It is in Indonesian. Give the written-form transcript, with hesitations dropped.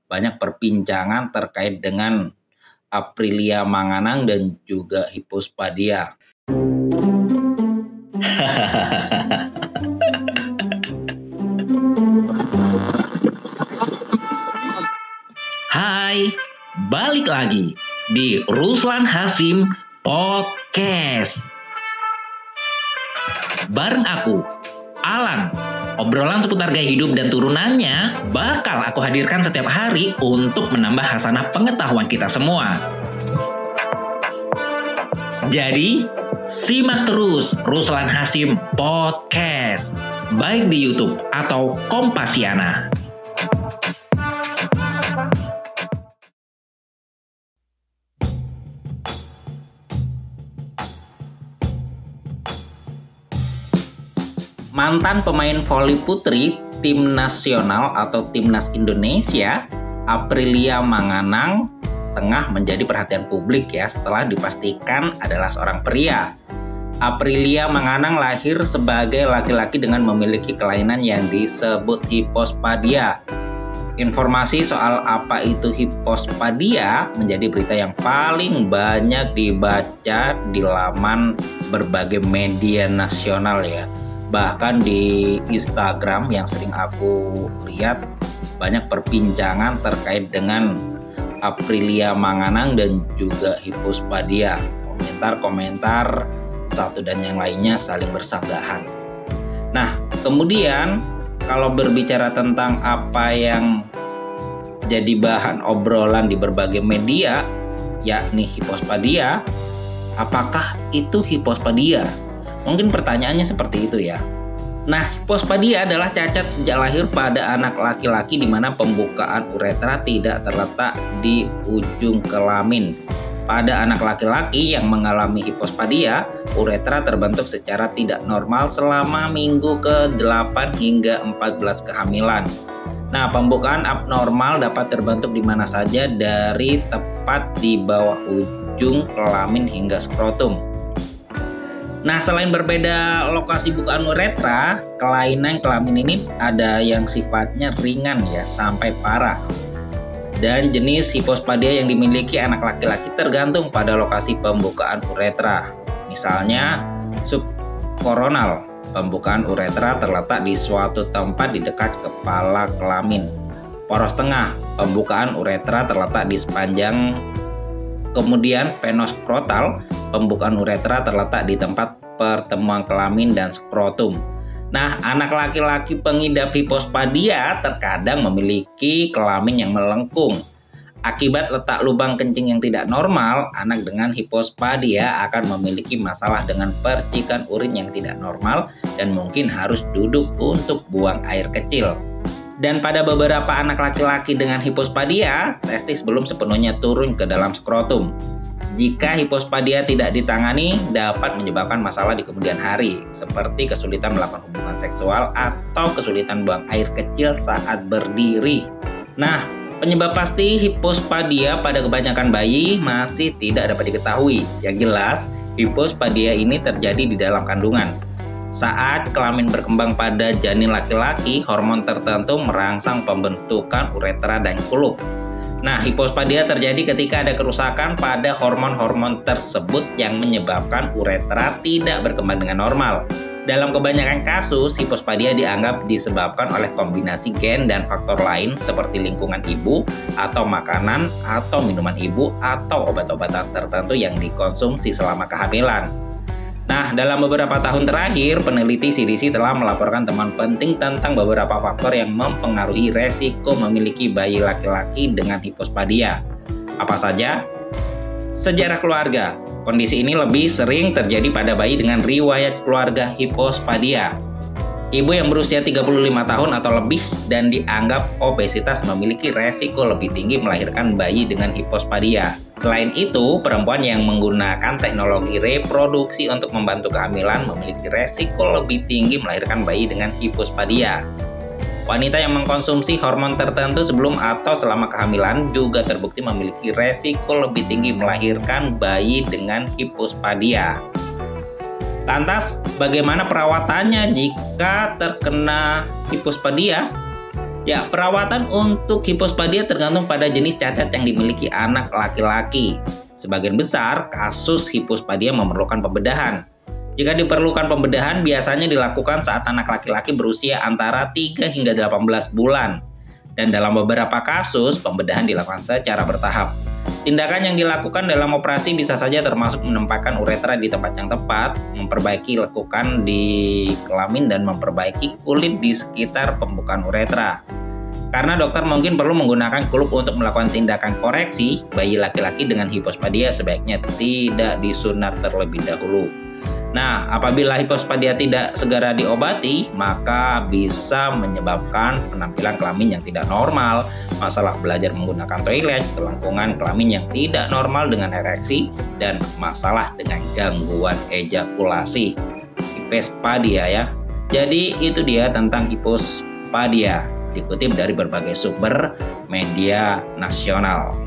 banyak perbincangan terkait dengan Aprilia Manganang dan juga Hipospadia. Hai, balik lagi di Ruslan Hasim Podcast. Bareng aku, Alan. Obrolan seputar gaya hidup dan turunannya bakal aku hadirkan setiap hari untuk menambah hasanah pengetahuan kita semua. Jadi, simak terus Ruslan Hasim Podcast, baik di YouTube atau Kompasiana. Mantan pemain voli putri tim nasional atau timnas Indonesia, Aprilia Manganang, tengah menjadi perhatian publik ya setelah dipastikan adalah seorang pria. Aprilia Manganang lahir sebagai laki-laki dengan memiliki kelainan yang disebut hipospadia. Informasi soal apa itu hipospadia menjadi berita yang paling banyak dibaca di laman berbagai media nasional ya. Bahkan di Instagram yang sering aku lihat banyak perbincangan terkait dengan Aprilia Manganang dan juga hipospadia. Komentar-komentar satu dan yang lainnya saling bersanggahan. Nah, kemudian kalau berbicara tentang apa yang jadi bahan obrolan di berbagai media, yakni hipospadia, apakah itu hipospadia? Mungkin pertanyaannya seperti itu ya. Nah, hipospadia adalah cacat sejak lahir pada anak laki-laki di mana pembukaan uretra tidak terletak di ujung kelamin. Pada anak laki-laki yang mengalami hipospadia, uretra terbentuk secara tidak normal selama minggu ke-8 hingga 14 kehamilan. Nah, pembukaan abnormal dapat terbentuk di mana saja dari tepat di bawah ujung kelamin hingga skrotum. Nah, selain berbeda lokasi bukaan uretra, kelainan kelamin ini ada yang sifatnya ringan ya sampai parah. Dan jenis hipospadia yang dimiliki anak laki-laki tergantung pada lokasi pembukaan uretra. Misalnya, subkoronal, pembukaan uretra terletak di suatu tempat di dekat kepala kelamin. Poros tengah, pembukaan uretra terletak di sepanjang. Kemudian penoskrotal, pembukaan uretra terletak di tempat pertemuan kelamin dan skrotum. Nah, anak laki-laki pengidap hipospadia terkadang memiliki kelamin yang melengkung. Akibat letak lubang kencing yang tidak normal, anak dengan hipospadia akan memiliki masalah dengan percikan urin yang tidak normal dan mungkin harus duduk untuk buang air kecil. Dan pada beberapa anak laki-laki dengan hipospadia, testis belum sepenuhnya turun ke dalam skrotum. Jika hipospadia tidak ditangani, dapat menyebabkan masalah di kemudian hari, seperti kesulitan melakukan hubungan seksual atau kesulitan buang air kecil saat berdiri. Nah, penyebab pasti hipospadia pada kebanyakan bayi masih tidak dapat diketahui. Yang jelas, hipospadia ini terjadi di dalam kandungan. Saat kelamin berkembang pada janin laki-laki, hormon tertentu merangsang pembentukan uretra dan kuluk. Nah, hipospadia terjadi ketika ada kerusakan pada hormon-hormon tersebut yang menyebabkan uretra tidak berkembang dengan normal. Dalam kebanyakan kasus, hipospadia dianggap disebabkan oleh kombinasi gen dan faktor lain seperti lingkungan ibu, atau makanan, atau minuman ibu, atau obat-obatan tertentu yang dikonsumsi selama kehamilan. Nah, dalam beberapa tahun terakhir, peneliti CDC telah melaporkan temuan penting tentang beberapa faktor yang mempengaruhi resiko memiliki bayi laki-laki dengan hipospadia. Apa saja? Sejarah keluarga. Kondisi ini lebih sering terjadi pada bayi dengan riwayat keluarga hipospadia. Ibu yang berusia 35 tahun atau lebih dan dianggap obesitas memiliki resiko lebih tinggi melahirkan bayi dengan hipospadia. Selain itu, perempuan yang menggunakan teknologi reproduksi untuk membantu kehamilan memiliki resiko lebih tinggi melahirkan bayi dengan hipospadia. Wanita yang mengkonsumsi hormon tertentu sebelum atau selama kehamilan juga terbukti memiliki resiko lebih tinggi melahirkan bayi dengan hipospadia. Lantas, bagaimana perawatannya jika terkena hipospadia? Ya, perawatan untuk hipospadia tergantung pada jenis cacat yang dimiliki anak laki-laki. Sebagian besar kasus hipospadia memerlukan pembedahan. Jika diperlukan pembedahan, biasanya dilakukan saat anak laki-laki berusia antara 3 hingga 18 bulan. Dan dalam beberapa kasus, pembedahan dilakukan secara bertahap. Tindakan yang dilakukan dalam operasi bisa saja termasuk menempatkan uretra di tempat yang tepat, memperbaiki lekukan di kelamin, dan memperbaiki kulit di sekitar pembukaan uretra. Karena dokter mungkin perlu menggunakan kulup untuk melakukan tindakan koreksi, bayi laki-laki dengan hipospadia sebaiknya tidak disunat terlebih dahulu. Nah, apabila hipospadia tidak segera diobati, maka bisa menyebabkan penampilan kelamin yang tidak normal, masalah belajar menggunakan toilet, kelengkungan kelamin yang tidak normal dengan ereksi, dan masalah dengan gangguan ejakulasi. Hipospadia ya. Jadi itu dia tentang hipospadia, dikutip dari berbagai sumber media nasional.